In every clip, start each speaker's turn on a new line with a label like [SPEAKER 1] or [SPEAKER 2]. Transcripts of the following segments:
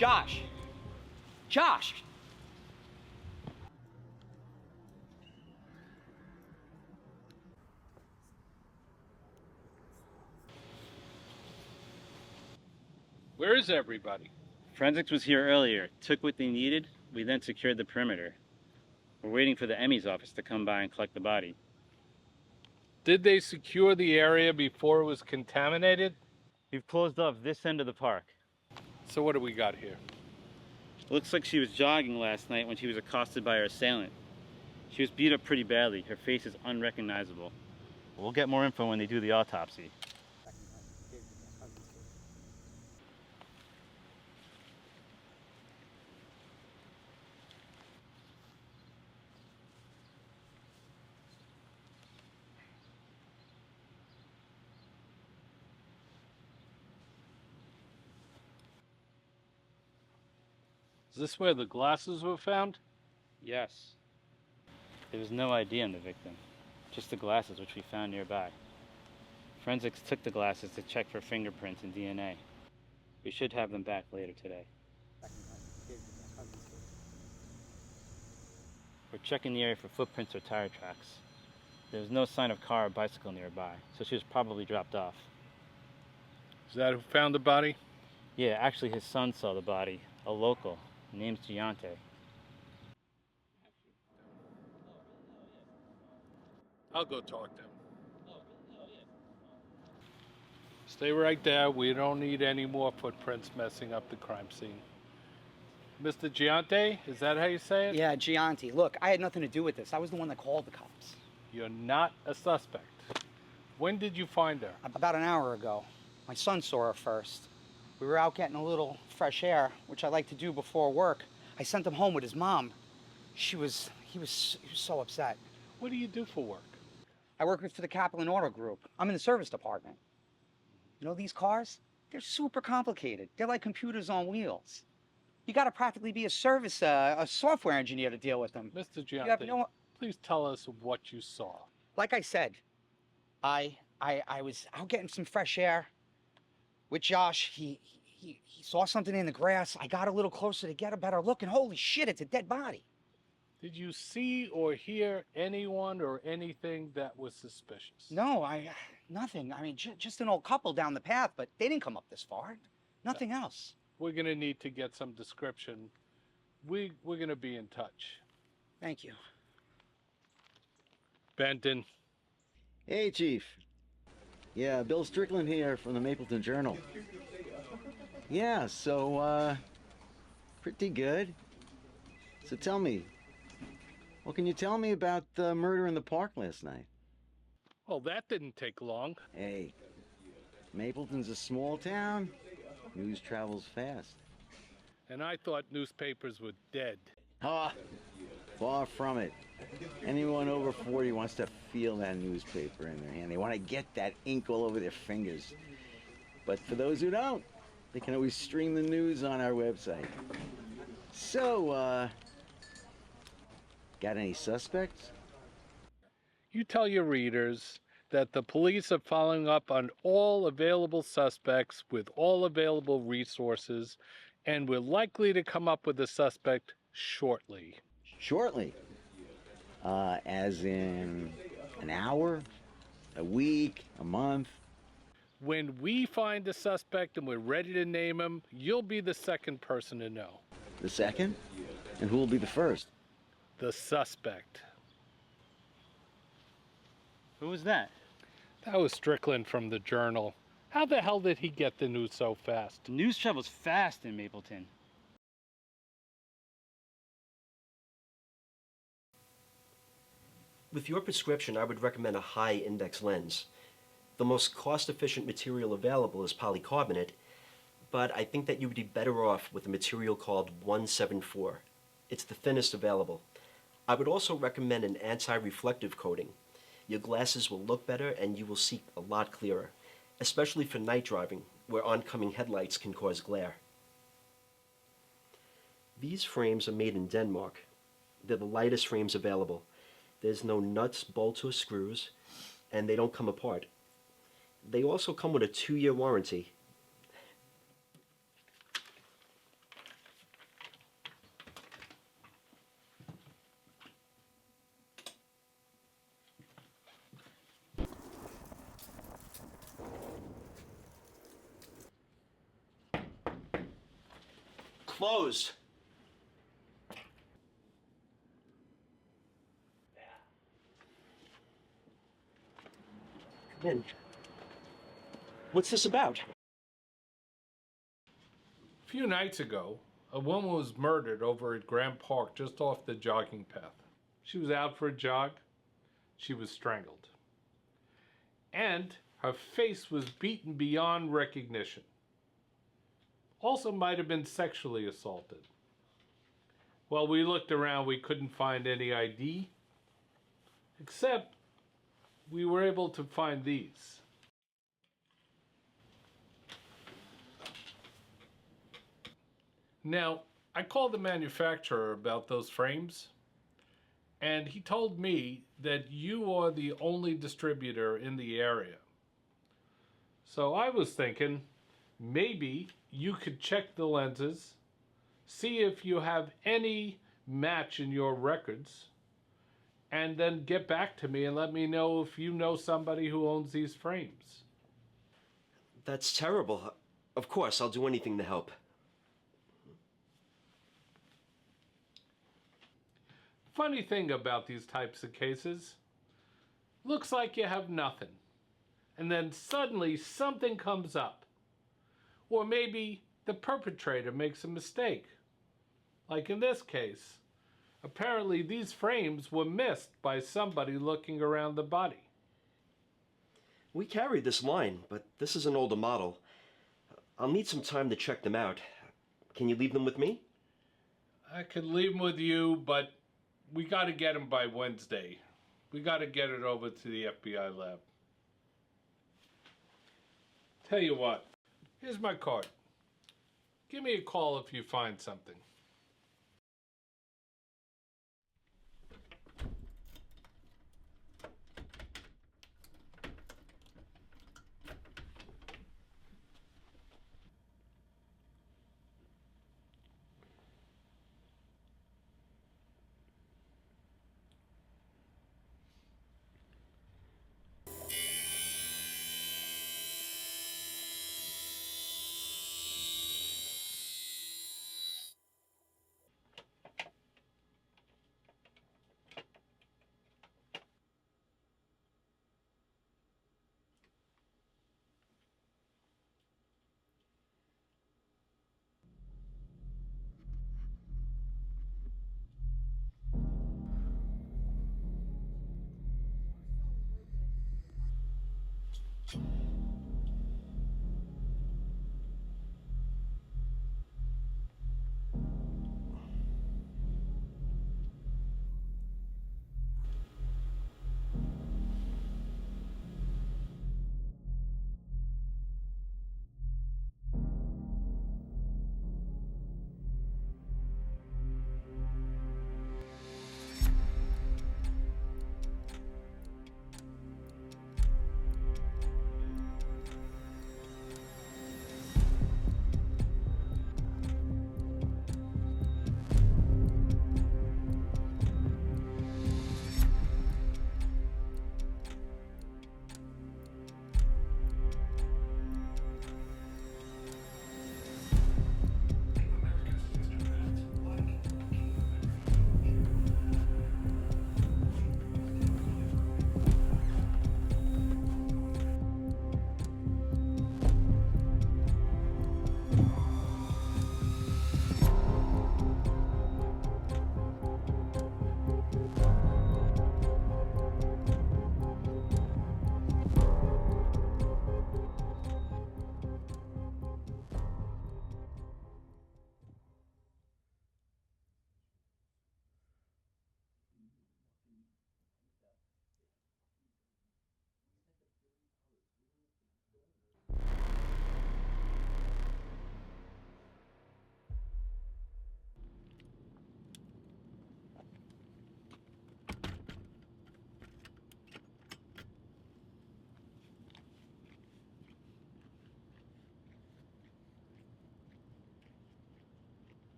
[SPEAKER 1] Josh! Josh!
[SPEAKER 2] Where is everybody?
[SPEAKER 3] Forensics was here earlier, took what they needed, we then secured the perimeter. We're waiting for the ME's office to come by and collect the body.
[SPEAKER 2] Did they secure the area before it was contaminated?
[SPEAKER 3] We've closed off this end of the park.
[SPEAKER 2] So what do we got here?
[SPEAKER 3] Looks like she was jogging last night when she was accosted by her assailant. She was beat up pretty badly. Her face is unrecognizable. We'll get more info when they do the autopsy.
[SPEAKER 2] Is this where the glasses were found?
[SPEAKER 3] Yes. There was no ID on the victim, just the glasses which we found nearby. Forensics took the glasses to check for fingerprints and DNA. We should have them back later today. We're checking the area for footprints or tire tracks. There was no sign of car or bicycle nearby, so she was probably dropped off.
[SPEAKER 2] Is that who found the body?
[SPEAKER 3] Yeah, actually his son saw the body, a local. Name's Giante.
[SPEAKER 2] I'll go talk to him. Stay right there. We don't need any more footprints messing up the crime scene. Mr. Giante, is that how you say it?
[SPEAKER 1] Yeah, Gianti. Look, I had nothing to do with this. I was the one that called the cops.
[SPEAKER 2] You're not a suspect. When did you find her?
[SPEAKER 1] About an hour ago. My son saw her first. We were out getting a little fresh air, which I like to do before work. I sent him home with his mom. He was so upset.
[SPEAKER 2] What do you do for work?
[SPEAKER 1] I work for the Kaplan Auto Group. I'm in the service department. You know, these cars, they're super complicated. They're like computers on wheels. You gotta practically be a software engineer to deal with them.
[SPEAKER 2] Mr. Giante, please tell us what you saw.
[SPEAKER 1] Like I said, I was out getting some fresh air with Josh. He saw something in the grass. I got a little closer to get a better look, and holy shit, it's a dead body.
[SPEAKER 2] Did you see or hear anyone or anything that was suspicious?
[SPEAKER 1] No, nothing. I mean, just an old couple down the path, but they didn't come up this far. Nothing else.
[SPEAKER 2] We're going to need to get some description. We're going to be in touch.
[SPEAKER 1] Thank you.
[SPEAKER 2] Benton.
[SPEAKER 4] Hey, Chief. Yeah, Bill Strickland here from the Mapleton Journal. Yeah, so, pretty good. So tell me, what can you tell me about the murder in the park last night?
[SPEAKER 2] Well, that didn't take long.
[SPEAKER 4] Hey, Mapleton's a small town. News travels fast.
[SPEAKER 2] And I thought newspapers were dead.
[SPEAKER 4] Ah, far from it. Anyone over 40 wants to feel that newspaper in their hand. They want to get that ink all over their fingers. But for those who don't, they can always stream the news on our website. So, got any suspects?
[SPEAKER 2] You tell your readers that the police are following up on all available suspects with all available resources, and we're likely to come up with a suspect shortly.
[SPEAKER 4] Shortly? As in an hour, a week, a month?
[SPEAKER 2] When we find a suspect and we're ready to name him, you'll be the second person to know.
[SPEAKER 4] The second? And who will be the first?
[SPEAKER 2] The suspect.
[SPEAKER 3] Who was that?
[SPEAKER 2] That was Strickland from the Journal. How the hell did he get the news so fast?
[SPEAKER 3] The news travels fast in Mapleton.
[SPEAKER 5] With your prescription, I would recommend a high-index lens. The most cost-efficient material available is polycarbonate, but I think that you would be better off with a material called 174. It's the thinnest available. I would also recommend an anti-reflective coating. Your glasses will look better and you will see a lot clearer, especially for night driving, where oncoming headlights can cause glare. These frames are made in Denmark. They're the lightest frames available. There's no nuts, bolts, or screws, and they don't come apart. They also come with a 2-year warranty. closed. Come in. What's this about?
[SPEAKER 2] A few nights ago, a woman was murdered over at Grant Park just off the jogging path. She was out for a jog. She was strangled. And her face was beaten beyond recognition. Also might have been sexually assaulted. Well, we looked around, we couldn't find any ID, except we were able to find these. Now, I called the manufacturer about those frames, and he told me that you are the only distributor in the area. So I was thinking, maybe you could check the lenses, see if you have any match in your records, and then get back to me and let me know if you know somebody who owns these frames.
[SPEAKER 5] That's terrible. Of course, I'll do anything to help.
[SPEAKER 2] Funny thing about these types of cases, looks like you have nothing, and then suddenly something comes up. Or maybe the perpetrator makes a mistake. Like in this case, apparently these frames were missed by somebody looking around the body.
[SPEAKER 5] We carried this line, but this is an older model. I'll need some time to check them out. Can you leave them with me?
[SPEAKER 2] I could leave them with you, but we got to get them by Wednesday. We got to get it over to the FBI lab. Tell you what, here's my card. Give me a call if you find something.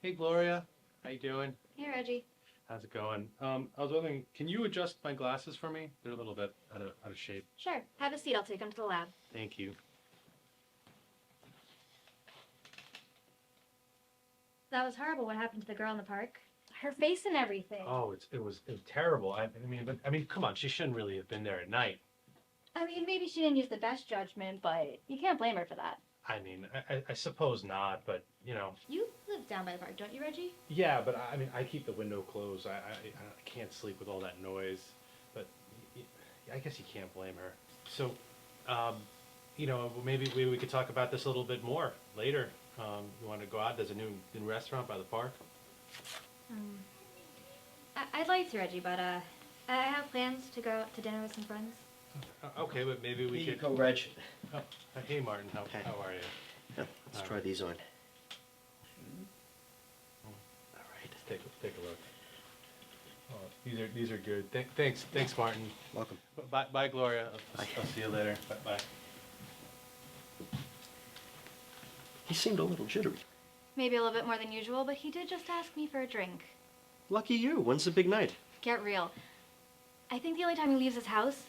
[SPEAKER 6] Hey, Gloria. How you doing?
[SPEAKER 7] Hey, Reggie.
[SPEAKER 2] How's it going? I was wondering, can you adjust my glasses for me? They're a little bit out of shape.
[SPEAKER 6] Sure. Have a seat. I'll take them to the lab.
[SPEAKER 2] Thank you.
[SPEAKER 6] That was horrible what happened to the girl in the park. Her face and everything.
[SPEAKER 2] Oh, it was terrible. I mean, come on, she shouldn't really have been there at night.
[SPEAKER 6] I mean, maybe she didn't use the best judgment, but you can't blame her for that.
[SPEAKER 2] I mean, I suppose not, but you know.
[SPEAKER 6] You live down by the park, don't you, Reggie?
[SPEAKER 2] Yeah, but I mean, I keep the window closed. I can't sleep with all that noise. But I guess you can't blame her. So, you know, maybe we could talk about this a little bit more later. You want to go out? There's a new restaurant by the park.
[SPEAKER 6] I'd like to, Reggie, but I have plans to go out to dinner with some friends.
[SPEAKER 2] Okay, but maybe we
[SPEAKER 5] Here you
[SPEAKER 2] could.
[SPEAKER 5] go, Reg.
[SPEAKER 2] Oh, hey, Martin. How
[SPEAKER 5] Okay.
[SPEAKER 2] are you?
[SPEAKER 5] Yeah, let's try these on. All right.
[SPEAKER 2] Take a look. Oh, these are good. Thanks, Martin.
[SPEAKER 5] Welcome.
[SPEAKER 2] Bye, Gloria.
[SPEAKER 5] Bye.
[SPEAKER 2] I'll see you later. Bye.
[SPEAKER 5] He seemed a little jittery.
[SPEAKER 6] Maybe a little bit more than usual, but he did just ask me for a drink.
[SPEAKER 5] Lucky you. When's the big night?
[SPEAKER 6] Get real. I think the only time he leaves his house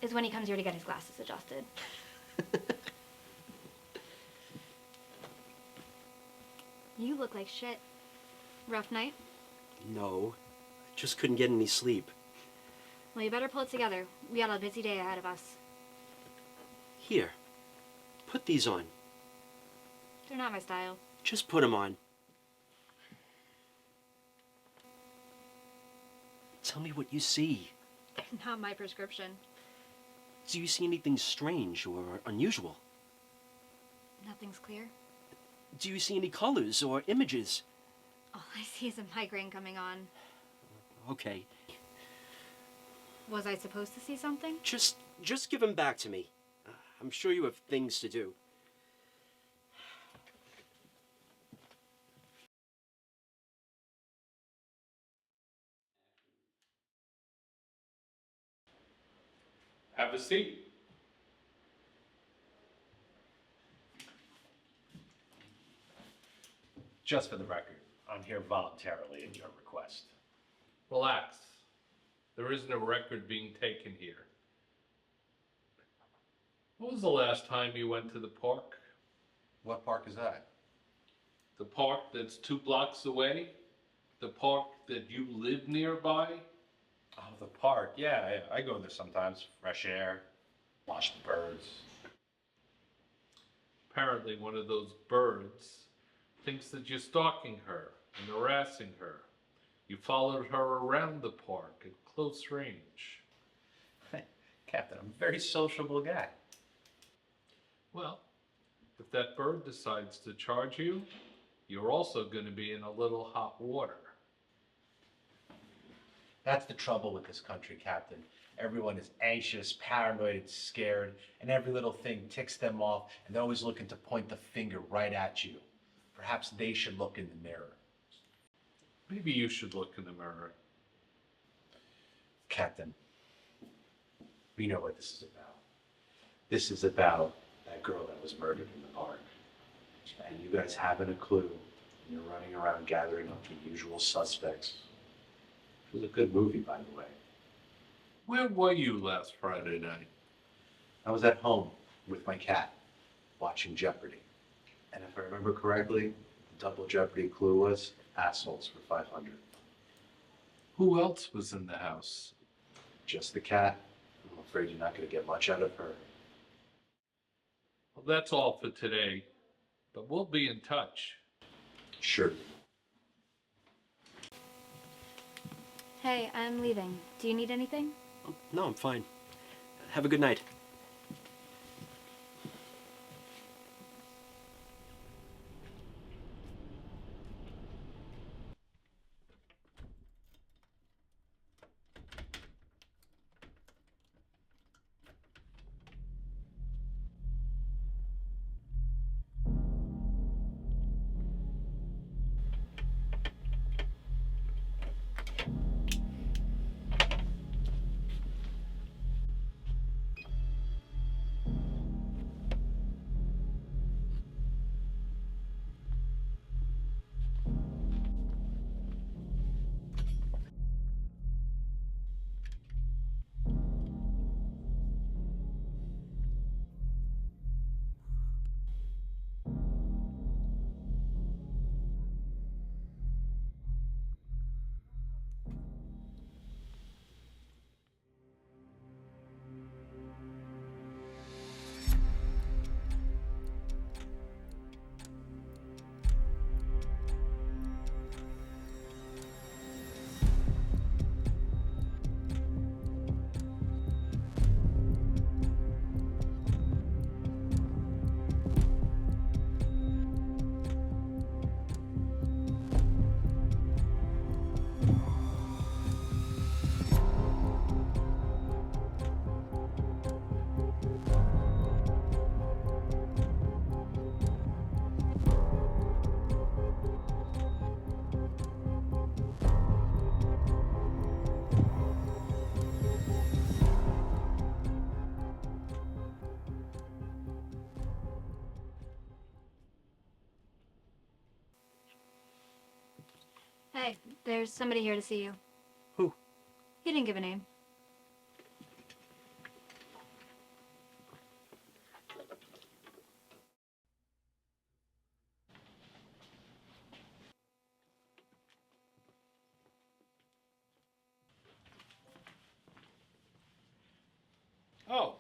[SPEAKER 6] is when he comes here to get his glasses adjusted. You look like shit. Rough night?
[SPEAKER 5] No, I just couldn't get any sleep.
[SPEAKER 6] Well, you better pull it together. We got a busy day ahead of us.
[SPEAKER 5] Here, put these on.
[SPEAKER 6] They're not my style.
[SPEAKER 5] Just put them on. Tell me what you see.
[SPEAKER 6] Not my prescription.
[SPEAKER 5] Do you see anything strange or unusual?
[SPEAKER 6] Nothing's clear.
[SPEAKER 5] Do you see any colors or images?
[SPEAKER 6] All I see is a migraine coming on.
[SPEAKER 5] Okay,
[SPEAKER 6] Was I supposed to see something?
[SPEAKER 5] just give them back to me. I'm sure you have things to do.
[SPEAKER 2] Have a seat.
[SPEAKER 7] Just for the record, I'm here voluntarily at your request.
[SPEAKER 2] Relax. There isn't a record being taken here. When was the last time you went to the park?
[SPEAKER 7] What park is that?
[SPEAKER 2] The park that's 2 blocks away? The park that you live nearby?
[SPEAKER 7] Oh, the park. Yeah, I go there sometimes. Fresh air, watch the birds.
[SPEAKER 2] Apparently one of those birds thinks that you're stalking her and harassing her. You followed her around the park at close range.
[SPEAKER 7] Captain, I'm a very sociable guy.
[SPEAKER 2] Well, if that bird decides to charge you, you're also going to be in a little hot water.
[SPEAKER 7] That's the trouble with this country, Captain. Everyone is anxious, paranoid, and scared, and every little thing ticks them off, and they're always looking to point the finger right at you. Perhaps they should look in the mirror.
[SPEAKER 2] Maybe you should look in the mirror.
[SPEAKER 7] Captain, we know what this is about. This is about that girl that was murdered in the park. And you guys haven't a clue. And you're running around gathering up the usual suspects. It was a good movie, by the way.
[SPEAKER 2] Where were you last Friday night?
[SPEAKER 7] I was at home with my cat, watching Jeopardy. And if I remember correctly, the double Jeopardy clue was assholes for 500.
[SPEAKER 2] Who else was in the house?
[SPEAKER 7] Just the cat. I'm afraid you're not going to get much out of her.
[SPEAKER 2] Well, that's all for today, but we'll be in touch.
[SPEAKER 7] Sure.
[SPEAKER 6] Hey, I'm leaving. Do you need anything?
[SPEAKER 5] Oh, no, I'm fine. Have a good night.
[SPEAKER 6] Hey, there's somebody here to see you.
[SPEAKER 5] Who?
[SPEAKER 6] He didn't give a name.
[SPEAKER 2] Oh.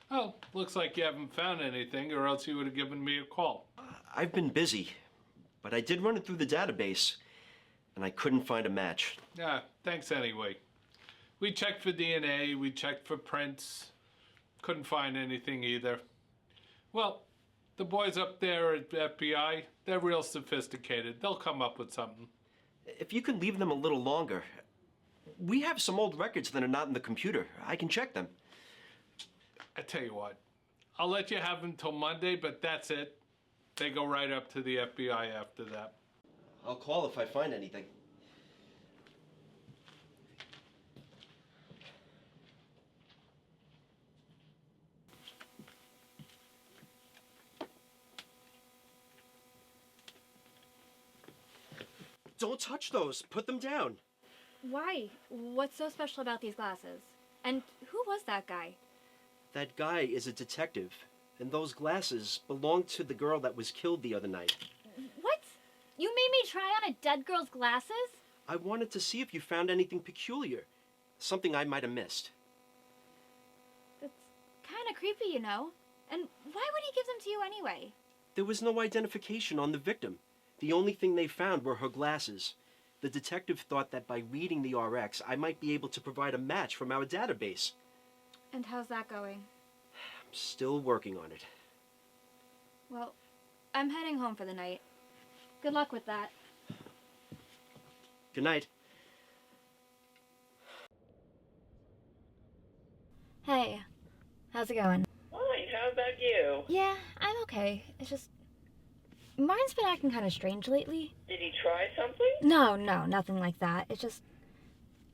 [SPEAKER 2] Oh, looks like you haven't found anything, or else you would have given me a call.
[SPEAKER 5] I've been busy, but I did run it through the database, and I couldn't find a match.
[SPEAKER 2] Yeah, thanks anyway. We checked for DNA, we checked for prints. Couldn't find anything either. Well, the boys up there at FBI, they're real sophisticated. They'll come up with something.
[SPEAKER 5] If you could leave them a little longer. We have some old records that are not in the computer. I can check them.
[SPEAKER 2] I tell you what, I'll let you have them till Monday, but that's it. They go right up to the FBI after that.
[SPEAKER 5] I'll call if I find anything. Don't touch those. Put them down.
[SPEAKER 6] Why? What's so special about these glasses? And who was that guy?
[SPEAKER 5] That guy is a detective, and those glasses belong to the girl that was killed the other night.
[SPEAKER 6] What? You made me try on a dead girl's glasses?
[SPEAKER 5] I wanted to see if you found anything peculiar, something I might have missed.
[SPEAKER 6] That's kind of creepy, you know. And why would he give them to you anyway?
[SPEAKER 5] There was no identification on the victim. The only thing they found were her glasses. The detective thought that by reading the RX, I might be able to provide a match from our database.
[SPEAKER 6] And how's that going?
[SPEAKER 5] I'm still working on it.
[SPEAKER 6] Well, I'm heading home for the night. Good luck with that.
[SPEAKER 5] Good night.
[SPEAKER 6] Hey, how's it going?
[SPEAKER 8] Fine, how about you?
[SPEAKER 6] Yeah, I'm okay. It's just... Martin's been acting kind of strange lately.
[SPEAKER 8] Did he try something?
[SPEAKER 6] No, nothing like that. It's just...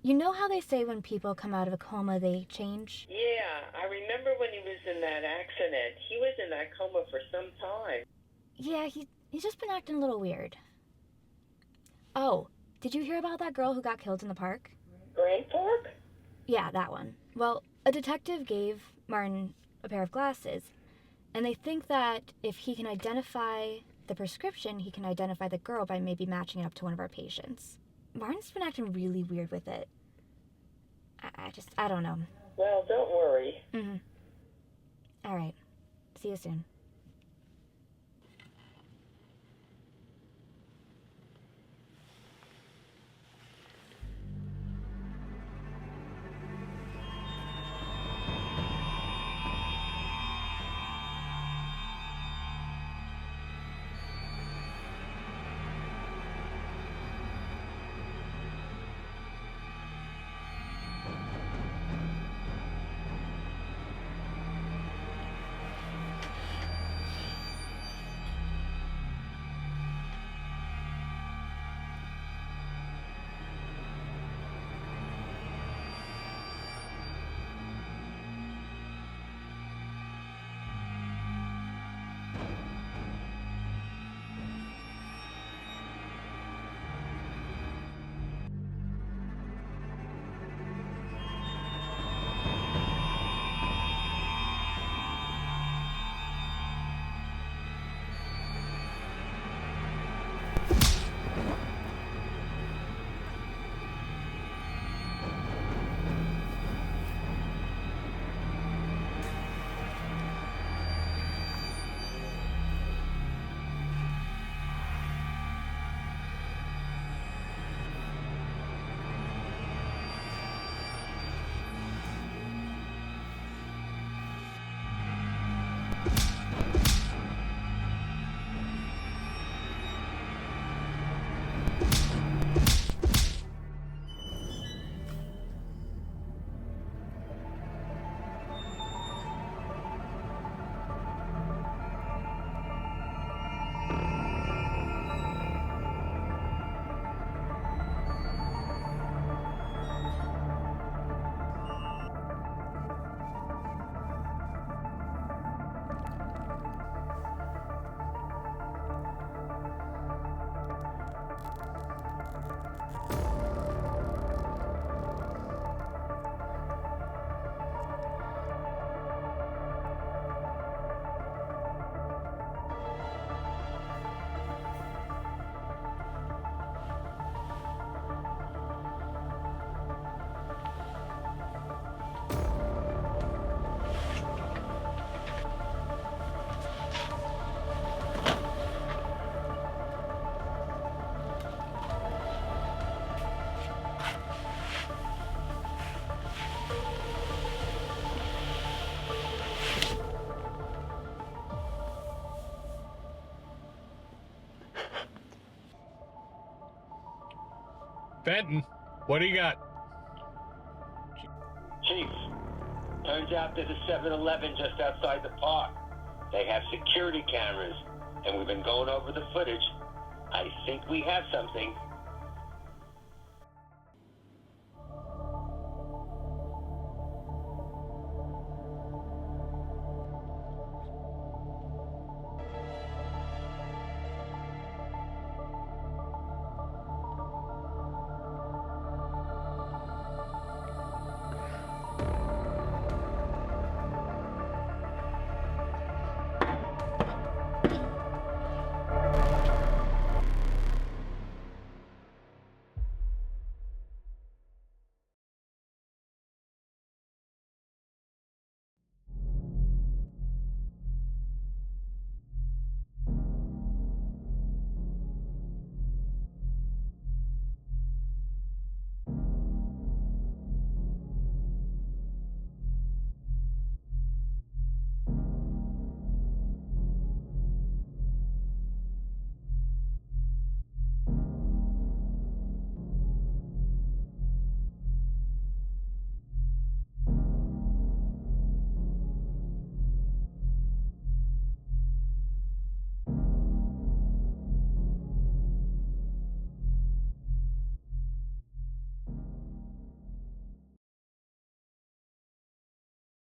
[SPEAKER 6] You know how they say when people come out of a coma, they change?
[SPEAKER 8] Yeah, I remember when he was in that accident. He was in that coma for some time.
[SPEAKER 6] Yeah, he's just been acting a little weird. Oh, did you hear about that girl who got killed in the park?
[SPEAKER 8] Grand Park?
[SPEAKER 6] Yeah, that one. Well, a detective gave Martin a pair of glasses, and they think that if he can identify the prescription, he can identify the girl by maybe matching it up to one of our patients. Martin's been acting really weird with it. I don't know.
[SPEAKER 8] Well, don't worry.
[SPEAKER 6] Mm-hmm. All right. See you soon.
[SPEAKER 2] Fenton, what do you got?
[SPEAKER 9] Chief, turns out there's a 7-Eleven just outside the park. They have security cameras, and we've been going over the footage. I think we have something.